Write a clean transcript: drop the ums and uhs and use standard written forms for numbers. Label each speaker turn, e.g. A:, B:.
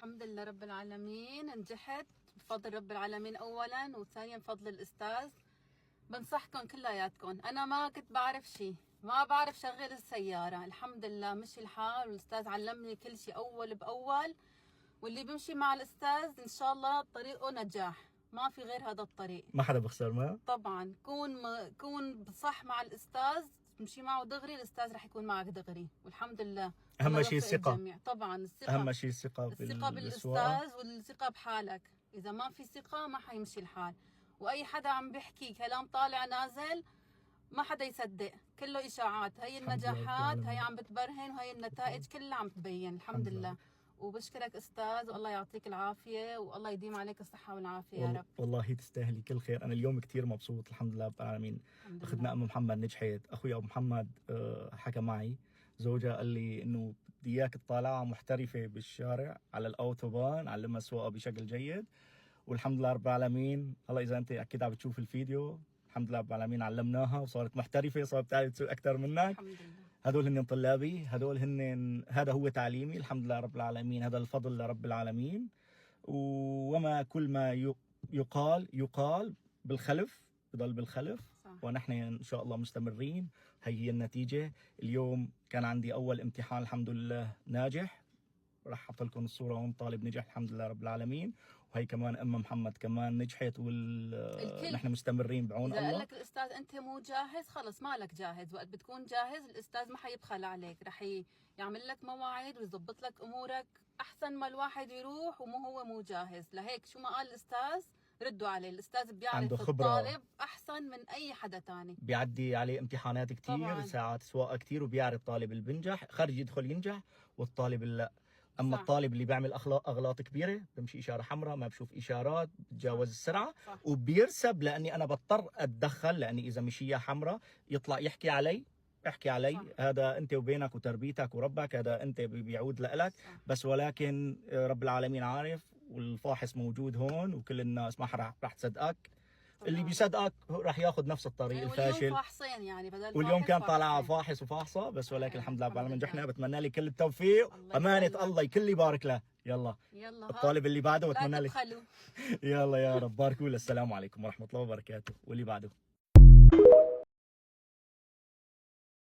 A: الحمد لله رب العالمين، نجحت بفضل رب العالمين اولا، وثانيا بفضل الاستاذ. بنصحكم كلياتكم، انا ما كنت بعرف شيء، ما بعرف شغل السيارة، الحمد لله مشي الحال والاستاذ علمني كل شيء اول باول. واللي بيمشي مع الاستاذ ان شاء الله طريقه نجاح، ما في غير هذا الطريق.
B: ما حدا بخسر ما
A: طبعا كون صح مع الاستاذ، تمشي معه دغري، الاستاذ رح يكون معك دغري، والحمد لله.
B: اهم شيء الثقة.
A: طبعا الثقة،
B: اهم شيء الثقة
A: بالاستاذ والثقة بحالك. اذا ما في ثقة ما حيمشي الحال. واي حدا عم بيحكي كلام طالع نازل ما حدا يصدق، كله اشاعات. هي النجاحات هي عم بتبرهن، وهي النتائج كلها عم تبين، الحمد لله. وبشكرك استاذ، والله يعطيك العافيه، والله يديم عليك الصحه والعافيه يا رب.
B: والله تستاهلي كل خير. انا اليوم كثير مبسوط الحمد لله رب العالمين. اختنا ام محمد نجحت. اخوي ابو محمد حكى معي، زوجها قال لي انه بدي اياك تطالعها محترفه بالشارع على الاوتوبان، علمها السواقه بشكل جيد. والحمد لله رب العالمين، هلا اذا انت اكيد عم بتشوف الفيديو، الحمد لله رب العالمين علمناها وصارت محترفه، صارت تعرف تسوق اكثر منك.
A: الحمد لله.
B: هدول هن طلابي، هذا هو تعليمي، الحمد لله رب العالمين، هذا الفضل لرب العالمين. وما كل ما يقال بالخلف بضل بالخلف. صح. ونحن ان شاء الله مستمرين. هي النتيجة. اليوم كان عندي اول امتحان الحمد لله ناجح، راح احط لكم الصورة هون، طالب نجح الحمد لله رب العالمين. وهي كمان ام محمد كمان نجحت، نحن مستمرين بعون الله.
A: اذا قال لك الاستاذ انت مو جاهز، خلص مالك جاهز. وقت بتكون جاهز الاستاذ ما حيبخل عليك، رح يعمل لك مواعيد ويظبط لك امورك احسن ما الواحد يروح هو مو جاهز. لهيك شو ما قال الاستاذ ردوا عليه، الاستاذ بيعرف
B: عنده
A: الطالب احسن من اي حدا تاني،
B: بيعدي عليه امتحانات كثير طبعاً. ساعات سواقه كثير، وبيعرف الطالب اللي بنجح خارج يدخل ينجح والطالب اللي لا. اما صح. الطالب اللي بيعمل اغلاط كبيره، بمشي اشاره حمراء، ما بشوف اشارات، بتجاوز السرعه. صح. وبيرسب لاني انا بضطر اتدخل، لاني اذا مشيها حمراء يطلع يحكي علي. صح. هذا انت وبينك وتربيتك وربك، هذا انت بيعود لك. بس ولكن رب العالمين عارف، والفاحص موجود هون، وكل الناس ما راح تصدقك. اللي بيصدقك راح ياخذ نفس الطريق الفاشل.
A: واليوم فاحصين يعني، بدل
B: واليوم كان طالعها فاحص وفاحصه بس، ولكن الحمد لله رب العالمين نجحنا. بتمنى لك كل التوفيق، امانه الله الكل يبارك له. يلا الطالب اللي بعده بتمنى لك. يلا يا رب باركوا له. السلام عليكم ورحمه الله وبركاته. واللي بعده